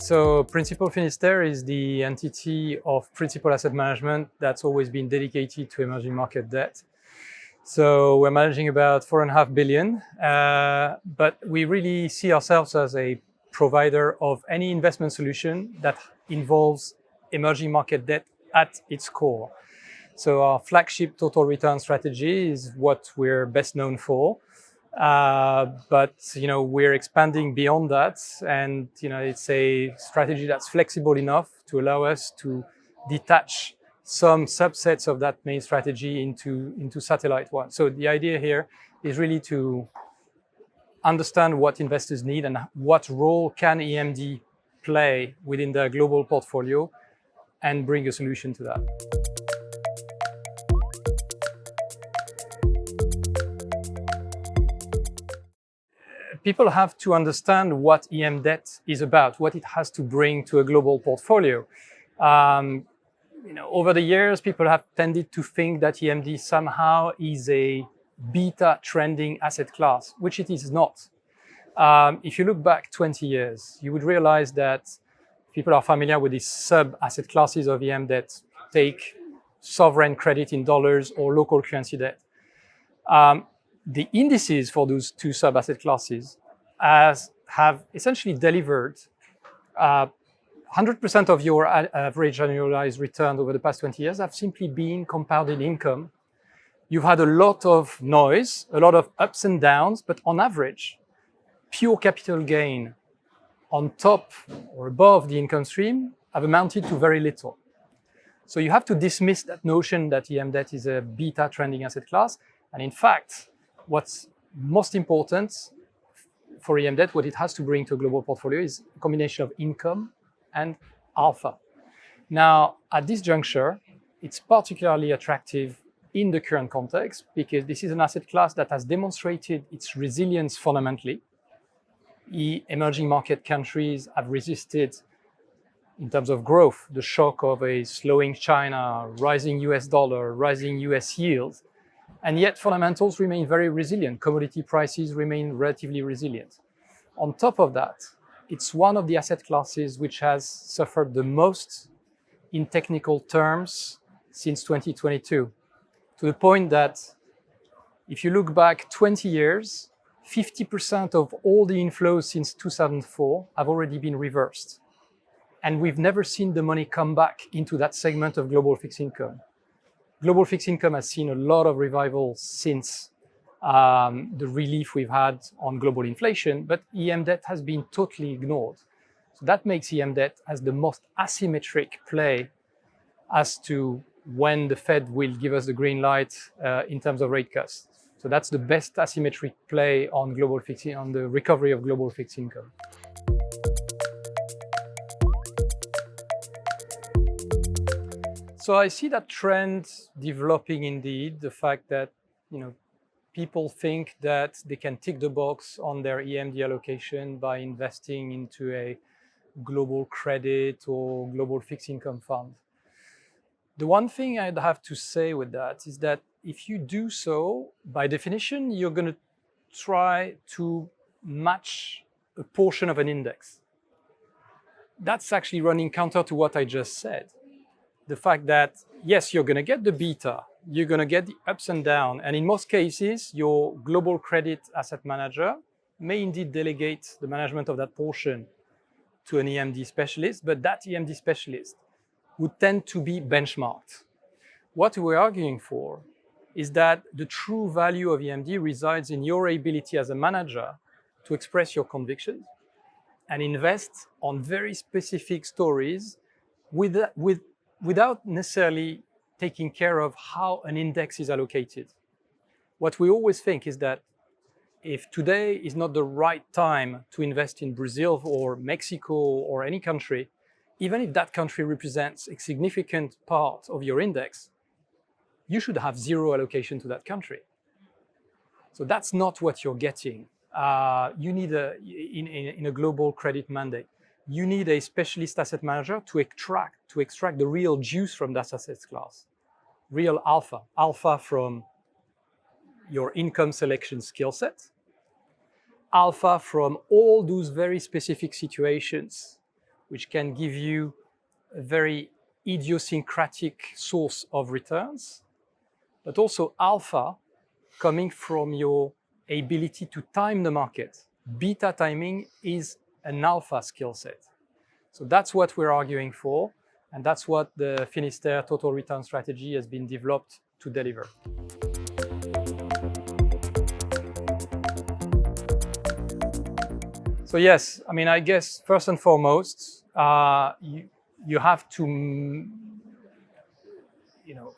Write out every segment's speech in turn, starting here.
So Principal Finisterre is the entity of Principal Asset Management that's always been dedicated to emerging market debt. So we're managing about 4.5 billion, but we really see ourselves as a provider of any investment solution that involves emerging market debt at its core. So our flagship total return strategy is what we're best known for. But we're expanding beyond that, and it's a strategy that's flexible enough to allow us to detach some subsets of that main strategy into satellite ones. So the idea here is really to understand what investors need and what role can EMD play within their global portfolio and bring a solution to that. People have to understand what EM debt is about, what it has to bring to a global portfolio. Over the years, people have tended to think that EMD somehow is a beta trending asset class, which it is not. If you look back 20 years, you would realize that people are familiar with these sub-asset classes of EM debt. Take sovereign credit in dollars or local currency debt. The indices for those two sub-asset classes have essentially delivered 100% of your average annualized return over the past 20 years have simply been compounded income. You've had a lot of noise, a lot of ups and downs, but on average, pure capital gain on top or above the income stream have amounted to very little. So you have to dismiss that notion that EM debt is a beta trending asset class. And in fact, what's most important for EM debt, what it has to bring to a global portfolio is a combination of income and alpha. Now, at this juncture, it's particularly attractive in the current context because this is an asset class that has demonstrated its resilience fundamentally. Emerging market countries have resisted, in terms of growth, the shock of a slowing China, rising US dollar, rising US yields. And yet fundamentals remain very resilient. Commodity prices remain relatively resilient. On top of that, it's one of the asset classes which has suffered the most in technical terms since 2022, to the point that if you look back 20 years, 50% of all the inflows since 2004 have already been reversed. And we've never seen the money come back into that segment of global fixed income. Global fixed income has seen a lot of revival since the relief we've had on global inflation, but EM debt has been totally ignored. So that makes EM debt as the most asymmetric play as to when the Fed will give us the green light in terms of rate cuts. So that's the best asymmetric play on on the recovery of global fixed income. So I see that trend developing indeed, the fact that people think that they can tick the box on their EMD allocation by investing into a global credit or global fixed income fund. The one thing I'd have to say with that is that if you do so, by definition, you're going to try to match a portion of an index. That's actually running counter to what I just said. The fact that, yes, you're going to get the beta, you're going to get the ups and downs, and in most cases, your global credit asset manager may indeed delegate the management of that portion to an EMD specialist, but that EMD specialist would tend to be benchmarked. What we're arguing for is that the true value of EMD resides in your ability as a manager to express your convictions and invest on very specific stories without necessarily taking care of how an index is allocated. What we always think is that if today is not the right time to invest in Brazil or Mexico or any country, even if that country represents a significant part of your index, you should have zero allocation to that country. So that's not what you're getting. You need in a global credit mandate. You need a specialist asset manager to extract the real juice from that asset class, real alpha from your income selection skill set, alpha from all those very specific situations which can give you a very idiosyncratic source of returns, but also alpha coming from your ability to time the market. Beta timing is an alpha skill set. So that's what we're arguing for, and that's what the Finisterre total return strategy has been developed to deliver. So yes, I mean, I guess first and foremost, you have to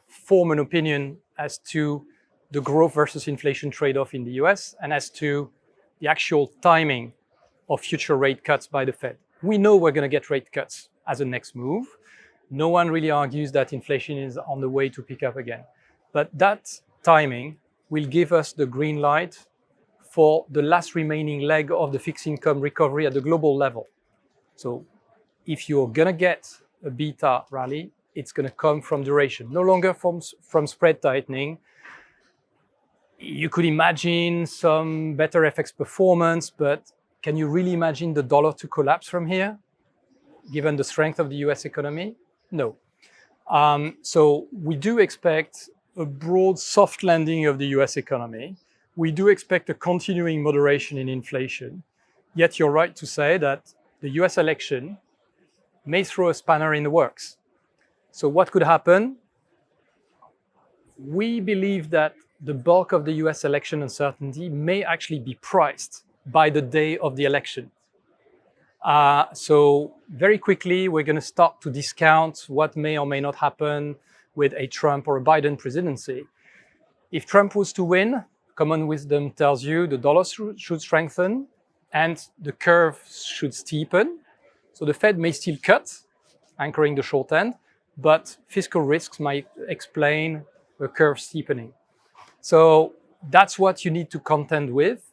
form an opinion as to the growth versus inflation trade-off in the US and as to the actual timing of future rate cuts by the Fed. We know we're going to get rate cuts as a next move. No one really argues that inflation is on the way to pick up again. But that timing will give us the green light for the last remaining leg of the fixed income recovery at the global level. So if you're going to get a beta rally, it's going to come from duration, no longer from spread tightening. You could imagine some better FX performance, but can you really imagine the dollar to collapse from here, given the strength of the US economy? No. So we do expect a broad soft landing of the US economy. We do expect a continuing moderation in inflation. Yet you're right to say that the US election may throw a spanner in the works. So what could happen? We believe that the bulk of the US election uncertainty may actually be priced by the day of the election. So very quickly, we're going to start to discount what may or may not happen with a Trump or a Biden presidency. If Trump was to win, common wisdom tells you the dollar should strengthen and the curve should steepen. So the Fed may still cut, anchoring the short end, but fiscal risks might explain a curve steepening. So that's what you need to contend with.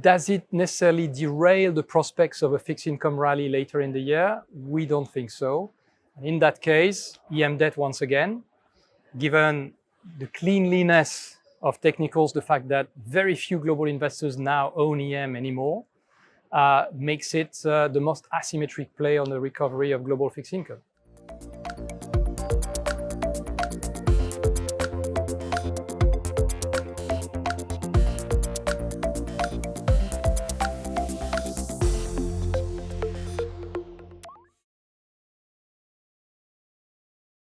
Does it necessarily derail the prospects of a fixed income rally later in the year? We don't think so. And in that case, EM debt once again, given the cleanliness of technicals, the fact that very few global investors now own EM anymore, makes it the most asymmetric play on the recovery of global fixed income.